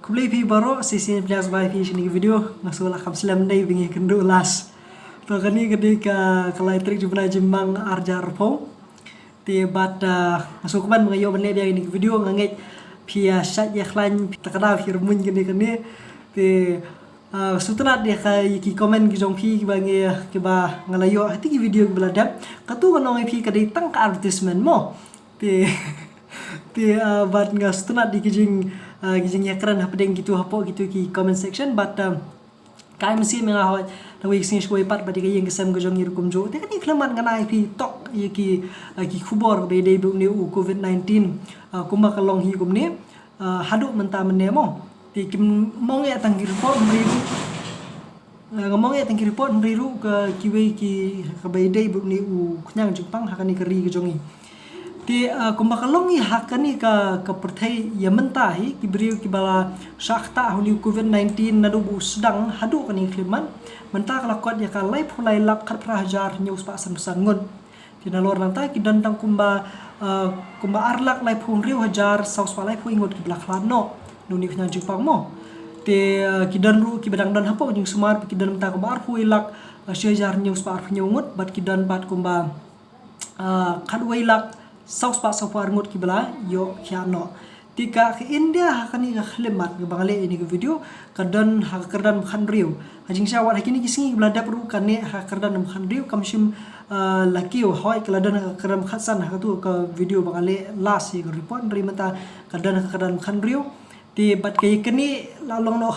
Kublai pi baro sisi bias bai pi sini video ngasulah kam selam dai bingi kendu las. To kani ketika kalai trik jumna jembang arjar po. Ti bat ngasukuman mengayo bene dia ini video nganget pia sat ya klan takada firmun kani ti sutra dia kai ki komen ki jong pi ki bangi ki ba ngalayo hati ki video ki beladap katu kanong pi kadai tang ka advertisement mo ti bat ngasutra di kijing gijing yakran hapdeng gitu hapo gitu ki comment section but kai mesti mengahot tawi sing shkoi pat badi kayeng kesam gojong irukum jo te kan iklaman ngana ip tok ki khubor be dei bu ni covid-19 kuma kalong hi kumni haduk menta menemo ti kim mong ya tang report mriru ngomong ya tang report mriru ke kiwe ki be dei bu ni knyang jepang hakani keri gojongi ti kumbakalongi hakani ka perthai yamentahi kibriu kibala syakta huni covid-19 nadubu sedang hadu kani kliman menta kalakot ya kalai pulai lak kar prahajar news pa sangun ti nalor nanta kidan tang kumba arlak lai phun riu hajar saus palai phu ingot kibla khlano nuni khna jipang mo ti kidan ru kibadang dan hapo jing sumar kidan menta kumba arhu ilak syajar news pa arhu nyungut bat kidan bat kumba kadwai lak saus pak sopar ngut kibla yo khiano tika ke India hakani ka khlemat ke bangale ini ke video kadan hakardan khan riu hajing syawat hakini kisingi belada peru kane hakardan khan riu kamshim lakio hoi keladan hakardan khatsan hakatu ke video bangale last ye report dari mata kadan hakardan khan riu ti bat kay kini lalong no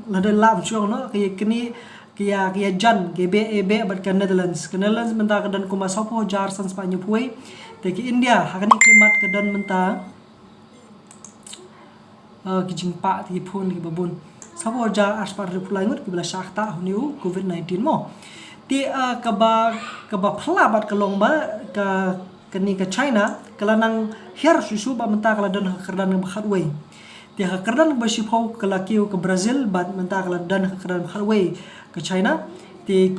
lada lam chuang no kay kini kia jan gbe bat kan Netherlands menta kadan kuma sopo jar san Spanyol puai teki India hakani klimat kedan menta kijing pa ti phun ki babun sabo ja aspar reply ngut kibla syakta huniu covid-19 mo ti kaba phalabat kalong ba ka kani ka China kalanang her susu ba menta kaladan hakardan bakhatway ti hakardan ba shipau kalakiu ke Brazil bat menta kaladan hakardan bakhatway ke China ti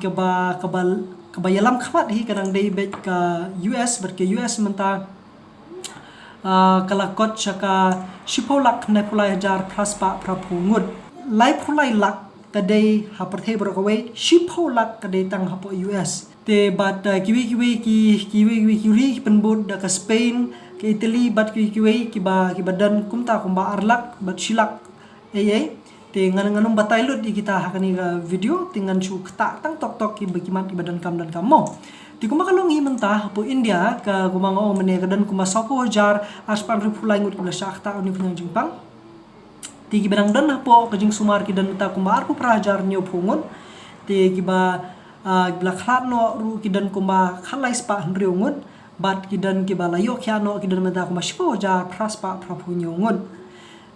kabayalam khamat hi kadang dei bet ka US ber ke US menta kalakot chaka shipolak na pulai jar praspa prapungut lai pulai lak kadai haperthai berkawai shipolak kadai tang hapo US te bat kiwi ki penbud da ka Spain ke Italy bat kiwi ki badan kumta kumba arlak bat shilak te nganung batailut di kita hakani ka video tingan chu kta tang tok ki bagimat ki badan kam dan kamo ti kuma kalong hi mentah po India ka gumango mene kadan kuma sopo jar aspan ripulai ngut kula syakta uni punyang jingpang ti ki badang dan po kajing sumar ki dan ta kuma arpu prajar nyo pungun ti ki ba gila khlat no ru ki dan kuma khalai spa nriungut bat ki dan ki bala yo khiano ki dan menta kuma shipo jar praspa prapunyo ngut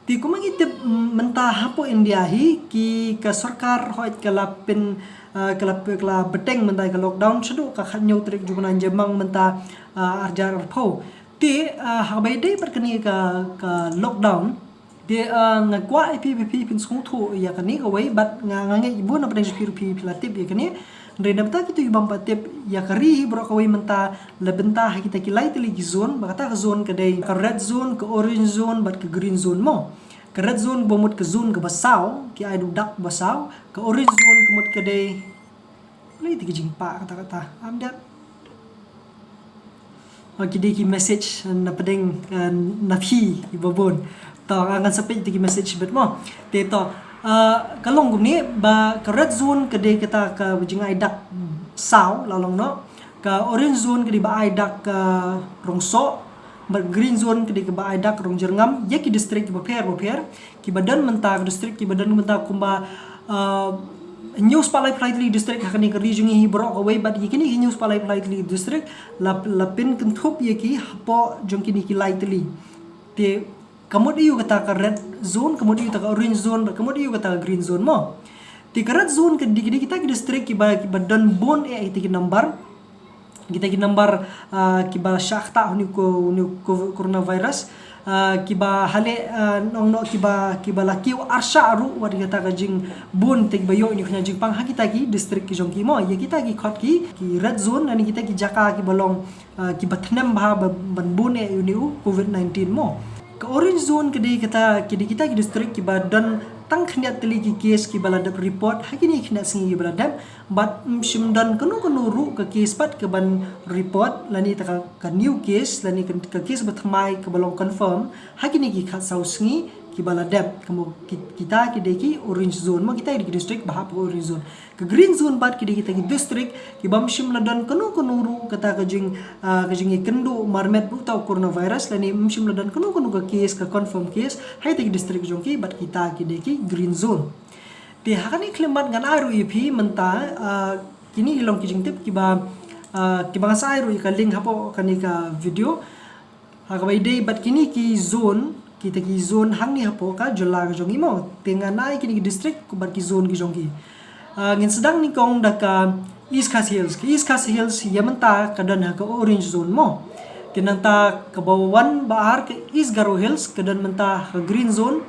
ti kuma ngitip mentah hapo India hi ki ka sarkar hoit kala pen kala beteng mentai ka lockdown sedu ka khanyo trik juguna jemang menta arjar pho ti habai dei berkani ka lockdown ti ngakwa IPPP pin sungthu ya kani ka wei bat ngange ibu na pedeng spiru pi pilatip ya kani rena beta kitu ibang patip ya kari bro ka wei menta lebenta kita kilai tili zone bakata ka zone ka dei ka red zone ka orange zone bat ka green zone mo ka red zone bomut ka zone ka basaw ki ai dak basaw ka orange zone kamut ka dei play ti kijing pa kata amdat okay ki message na pedeng na phi ibabon to angan sapit ti message bet mo te to kalong gumni ba ka red zone ka dei kita ka bijing ai dak saw lalong no ka orange zone ka di ba ai dak rongso ba green zone ka di ka ba ai dak rong jerngam ye ki district ba per ki badan menta district ki badan menta kumba news palai politely district hakani ka region hi bro away but yikini news palai politely district lapin kenthup yeki hapo jongkini ki lightly te kamod iu kata ka red zone kamod iu ta ka orange zone kamod iu kata ka green zone mo ti ka red zone ka di kita ki district ki badan bon ti ki number kita ki number ki ba syakta ni coronavirus ki ba hale nongno ki ba lakiu arsha aru war kata ka jing bon te ba yo ni khna jing pang ha kita ki district ki jong ki mo ye kita ki khot ki red zone ani kita ki jaka ki balong ki batnem ba ban bon ni covid-19 mo ke orange zone kedi kita ki district ki badan tang khniat teli ki case ki baladap report hakini khniat singi baladap bat shimdan kanu ru ke case pat ke ban report lani ta ka new case lani ke case batmai ke balong confirm hakini ki khat sau singi ki baladap kamu kita ki deki orange zone ma kita ki district bahap orange zone ke green zone bat ki kita ki district ki bam shimladan kanu ru kata kajing kendu marmet bu tau coronavirus lani shimladan kanu ke case ke confirm case hai te ki district jongki bat kita ki deki green zone ti hakani klimat ngan aru ip menta kini ilong kijing tip ki bangsa aru ka link hapo kani ka video hakabai day bat kini ki zone kita ki zone hang ni hapo ka jola ka jongi mo tenga nai kini ki district ku bat ki zone ki jongi ngin sedang ni kong daka East Khasi Hills yamanta kadan ha ka orange zone mo tinanta ka bawan baar ke East Garo Hills kadan menta ka green zone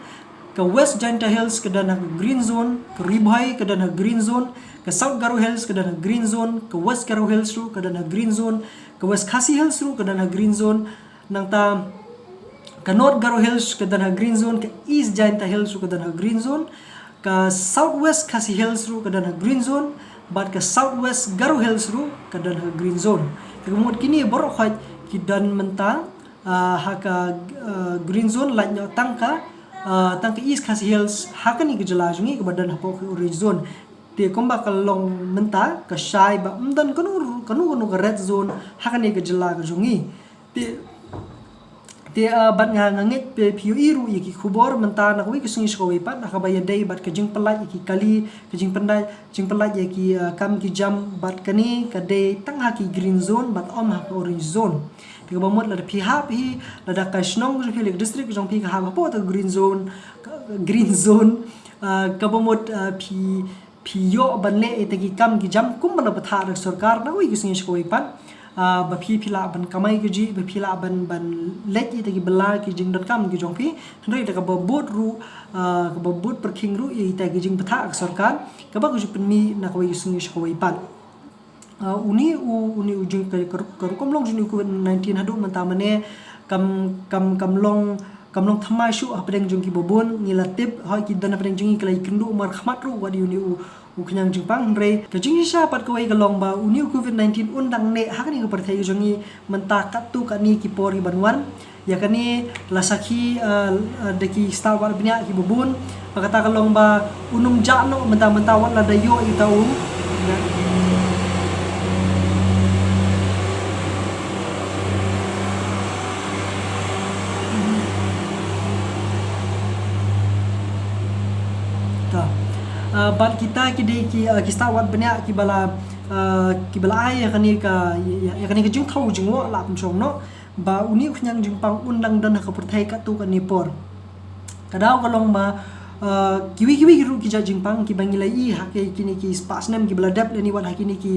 ke West Janta Hills kadan ha green zone ke Ribhai kadan ha green zone ke South Garo Hills kadan ha green zone ke West Garo Hills ru kadan ha green zone ke West Khasi Hills ru kadan ha green zone nangta ke North Garo Hills kadan ha green zone ke East Janta Hills ru kadan ha green zone ke Southwest Khasi Hills ru kadan ha green zone bat ke Southwest Garo Hills ru kadan ha green zone kemudian kini borok khaj kidan menta ha ka green zone lanya tangka East Khasi Hills hakani ke jelajungi ke badan hapo ke orange zone te komba kalong menta ke shai ba mdan kanu ke red zone hakani ke jela ke jungi te bat ngangit pe piu iru yaki khubor menta na wi kesungi shkowi pat nakabaya day bat ke jing pelat yaki kali ke jing pelat yaki kam ki jam bat kani ka day tang haki green zone bat om haki orange zone tiga bamot la pihap hi la da ka shnong ju philek district jong pi ka ha po ta green zone ka bamot pi yo banle etagi kam ki jam kum bala patha sarkar na wi kesungi shkowi pat ba pila ban kamai ke ji ba pila ban let ita ki bela ki jing kam ki jong pi hendai ta ka bot ru ka bot per king ru ita ki jing patha sarkar ka ba ku penmi na ko sungi shkoi pan uni ujung ka kom long juni COVID-19 hadu mentamane kam long thamai shu apeng jong ki bobon ngilatip ha ki dan apeng jong ki lai kendu mar khmat ru wadi uni uknyang jingpang re ke jing sha pat ko ga long ba uni COVID-19 undang ne hakani ko perthai jongi menta katu kani ki pori banwan ya kani lasaki deki star war bnya ki bubun pakata ka long ba unum jano menta wat la dayo itau bat kita ki stawat banyak ki bala ai yakani ka jing thau jing wo la pum chong no ba uni khnyang jing pang undang dan ka perthai ka tu ka ni por kadau ka long ba kiwi ru ki jing pang ki bangilai i ha ke kini ki spas nem ki baladap ni wat ha kini ki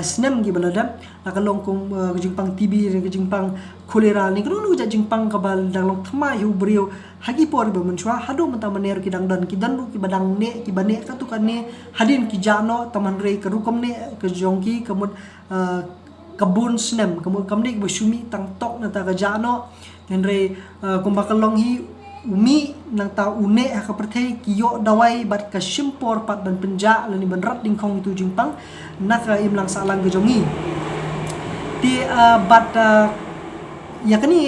snem ki baladap la ka long kong jing pang tb ke jing pang kolera ni kru nu jing pang ka bal dang long thma hu brio hagi por ba menchwa hado mata maner ki dang dan ki dan ru ki badang ne ki bane ka tu kan ne hadin ki jano taman re ka rukom ne ke jongki kamut kabun snem kamut kamne ki shumi tang tok na ta ka jano den re kumbakal long hi umi nang ta une ha ka perthai ki yo dawai bat ka shimpor pat ban penja lani ban rat ding khong tu jingpang nak imlang salang ge jongi ti bat yakani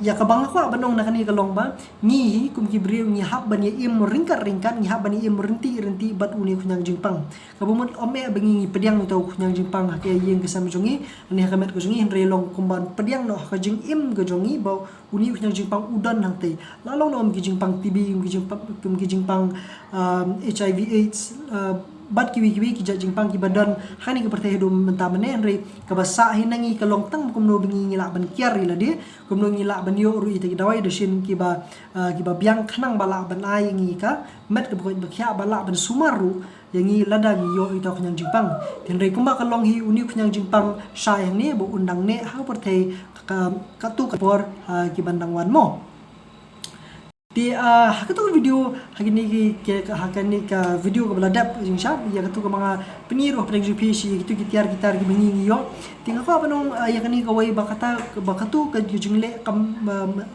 ya ka bang ko banong nakani ka long ba ni kum ki briu ni hab ban im ringkat ni hab ban im rinti bat uni khunyang jingpang ka bumut ome bangi pediang tau khunyang jingpang ha ke yeng ke sam jongi ni ha kamet ko jongi henre long kumban pediang no ka jing im ge jongi ba uni khunyang jingpang udan nang te la long no ki jingpang tb ki jingpang hiv aids bat kiwi ki jingpang ki badan hani ke perteh do menta mene re ka basa hinangi ka long tang kumno bingi ngila ban kiar ila dia kumno ngila ban yo ru ite dawai de shin ki ba biang khanang bala ban ai ngi ka met ke bokoi bakhya bala ban sumaru yangi lada ngi yo ita khnyang jingpang tin re kumba ka long hi uni khnyang jingpang sha yang ne bo undang ne ha perteh ka tu ka por ki bandang wan mo Di hakatu video hakini ka video ka beladap jing syap ya katu ka mga peniro pada GPC gitu gitar bengi yo tinga ko apa nong ya kani ka way bakatu ka jing le kam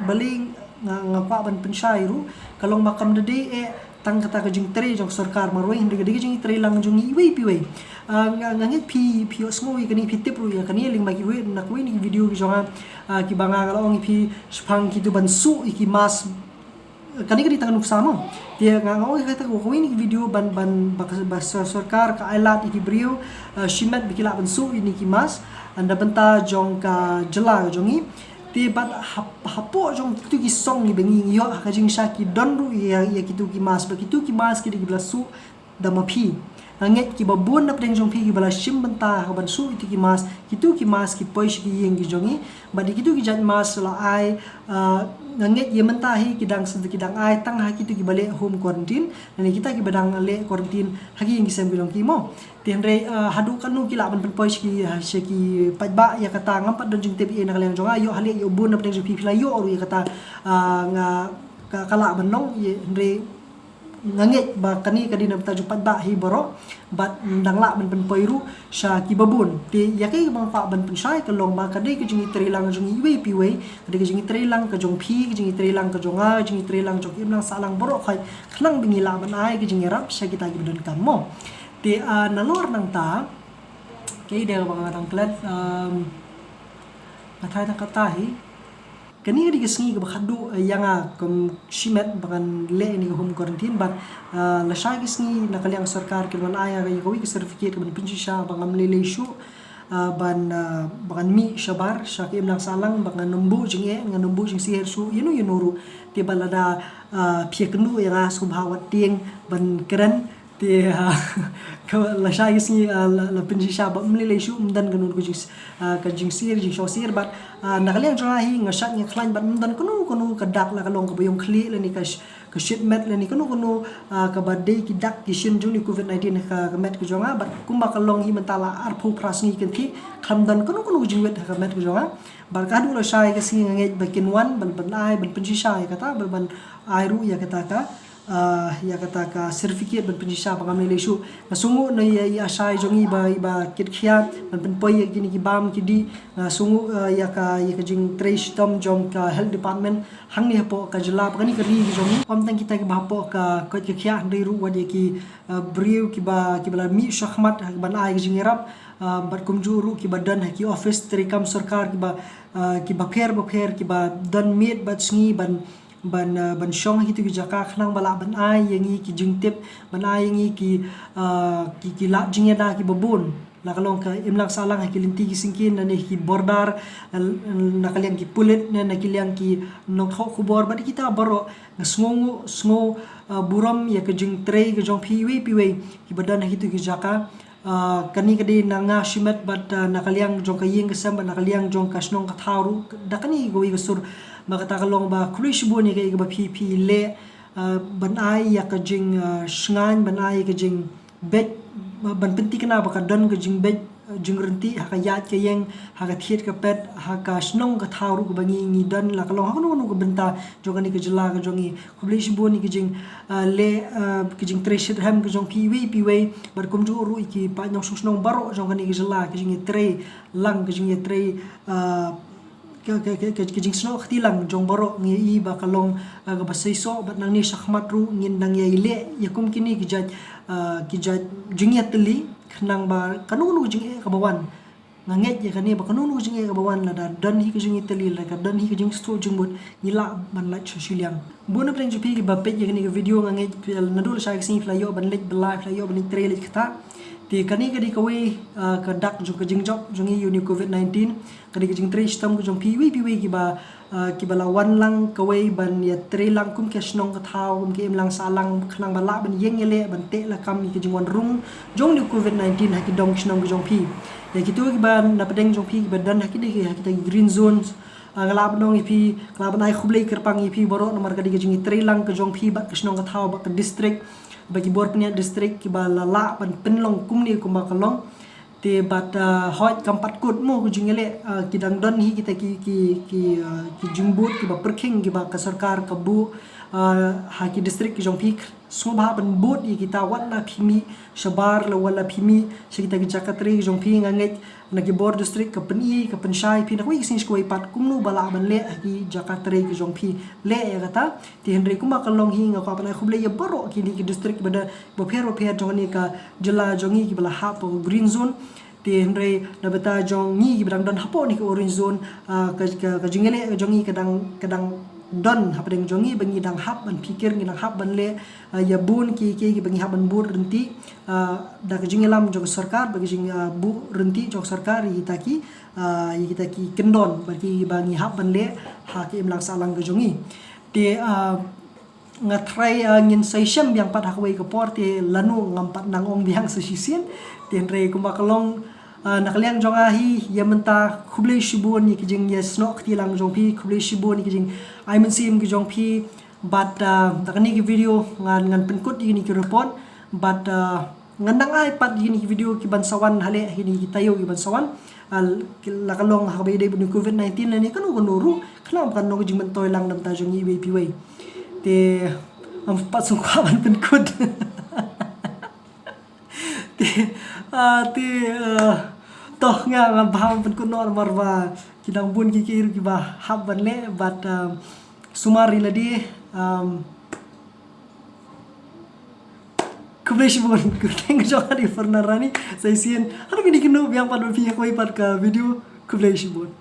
baling nga pa ban pensyairu kalong makam dede tang kata ka jing tre jong sarkar marway hindi ka jing tre lang jong iwi piway ngangit pi osmo kani pitip ru ya kani ling magi we nakwi ni video jong ki banga kalong pi spang kitu bansu iki mas kani ka tangan sama dia ngau kata ko ini video ban bahasa sarkar ka ailat iki brio shimet bikila bansu ini ki mas anda benta jong ka jela jongi ti bat hapo jong kitu ki song ni bengi yo ka jing shaki donru ya kitu ki mas begitu ki mas ki diglasu damapi nganget ki babun na pdeng jong pi ki bala shim benta ka bansu itu ki mas ki poish ki yeng ki jongi badi kitu ki jat mas la ai nganget ye mentahi kidang ai tang ha kitu ki bale home quarantine nani kita ki badang le quarantine hagi yang kisam bilong ki mo tenre hadu kanu ki laban pen poish ki ki pajba ya kata ngampat don jing tbi na kalang jonga yo hali yo bun na pdeng jong pi la yo oru ya kata nga kala banong ye andre nganget ba kani kadina bata jupat ba hi boro bat dangla ban pen poiru sha ki babun ti yakai bang pa ban pensai kalong ba kadai ke jingi trilang jingi iwe piwe kadai ke jingi trilang ka jong pi ke jingi trilang ka jonga jingi trilang jong imlang salang boro khai khnang bingi la ban ai ke jingi rap sha kita gi bedon kamo ti nalor nang ta kay de bang atang klat nathai ta katahi kani di kesngi ke bakhadu yang kom shimet bakan le ni home quarantine bat la sha kesngi nakaliang sarkar ke man aya ga yawi ke certificate ke ban pinji sha bangam le shu ban bakan mi shabar sha ke imlang salang bakan numbu jinge nganumbu jing siher shu yunuru ti balada pia kenu yang subhawat tieng ban keren ti la sha kesngi la pinji sha ba mle shu mdan ganun ko jing ka jing sir jing sir bat nakaliang jongahi ngasat ngi klan ban mdan kunu kadak la kalong ka bayong kli le ni ka shipment le ni kunu ka badai ki dak ki shin juni covid-19 ka met ku jonga bat kumba kalong hi mentala arpu prasngi kan thi khamdan kunu jing wet ka met ku jonga bar ka du la sha ka singi ngai bakin wan ban ai ban pinji sha kata ban airu ya kata ka ya kata ka certificate ban penjisa pangam le shu nasungu na ya asai jongi ba kit khia ban pen poi gini ki bam ki di sungu ya ka jing trace tom jom ka health department hang ni po ka jela pani ka ri jongi om tang kita ki ba po ka ko ki khia ndai ru wadi ki briu ki bala mi shakhmat ban ai jing rap bat kumjuru ki badan ki office trikam sarkar ki ba pher ki ba dan meet bat sngi ban shong hitu ki jaka khnang bala ban ai yangi ki jingtip ban ai yangi ki la jingya da ki babun la kalong ka imlak salang ki linti ki singkin na ki bordar na kaliang ki pulit na kiliang ki nokho kubor ba kita baro sngo buram ya ka jing tray ka jong piwe ki badan hitu ki jaka kani kadi nanga shimet bat nakaliang jong kayeng kesam nakaliang jong kasnong katharu dakani goi gasur makata kalong ba kruish buni kay ba pp le banai ya ka jing shngan banai ka jing bet ban penti kana ba ka don ka jing bet jing renti ha ka yat kayeng ha ka thiet ka pet ha ka snong ka tharu ka bangi ngi don la kalong ha no ka benta jogani ka jila ka jongi kruish buni ka jing le ka jing treasure ham ka jong pw bar kum ju ru ki pa nyong snong baro jongani ka jila ka jing tre lang ka jing tre ke jing sno khtilang jong baro ngi I ba kalong ga basai so bat nang ni shakhmat ru ngin nang ye ile yakum kini ki jat jing ya teli khnang ba kanunu jing ka bawan nganget ya kani ba kanunu jing ka bawan la dan hi ka jing teli la ka dan hi ka jing sto jing mut ngila ban la chashiliang bona plan jupi ki ba pet ya kani ka video nganget nadul sha sing fla yo ban lek live la yo ban trailer khata ti kani kadi kawe ka dak ju ka jingjok jungi uni covid-19 kadi ka jing trace tam ko jong piwi ki ba lawan lang kawe ban ya tre lang kum ke snong ka thau kum ke im lang salang khnang ba la ban yeng ele ban te la kam ki jing wan rung jong ni covid-19 ha ki dong snong ko jong pi ya ki tu ki ba na pedeng jong pi ba dan ha ki de ha ki green zones ngalab nong ipi ngalab nai khublei kerpang ipi boro nomor kadi ka jing tre lang ka jong pi ba ka snong ka thau ba ka district bagi bor punya distrik ki ba la ban penlong kumni kumba kalong te bat hoi kampat kut mo ku jingele kidang don hi kita ki jumbut ki ba perking ki ba ka sarkar ka bu ha ki district ki jong pik sumba ban bot i kita wala phimi shabar la wala phimi kita ki jakatri ki jong pi nganget na ki bor district ka peni ka penshai pi na ko isin ko pat kumnu bala ban le ki jakatri ki jong pi le ya kata ti henry kuma kalong hi nga ko pa na khuble ya baro ki ni ki district bada bo pher jong ni ka jela jongi ki bala ha po green zone ti henry na beta jong ni ki bidang don hapo ni ki orange zone ka jingele jongi kadang don hapadeng jongi bangi dang hap ban pikir ngi dang hap ban le ya bun ki bangi hap ban bur renti da ka jingelam jog sarkar bagi jing bu renti jog sarkar yitaki kendon bagi bangi hap ban le ha ki imlang salang ka jongi te ngatrai ngin saisham yang pat hakwai ka por te lanu ngampat nang ong biang sisisin ten re kumakalong nakaliang jong ahi ya menta khuble shibun ni kijing ya snok tilang jong pi khuble shibun ni kijing ai men sim ki jong pi but dakani ki video ngan penkut ini ki report but ngandang ai pat ini ki video ki bansawan hale ini ki tayo ki bansawan lakalong habai dei bu covid-19 ni kan nuru kenapa kan no jing mentoy lang nam ta jong i pi wei te am pat sungkawan penkut toh nga baham pen kuno marwa kidang bun kikir ki ba hab ban le but sumari ladi kubesh bun kuteng jong di fernarani sai sien har gini kinu biang pad bi ko ipat ka video kubesh bun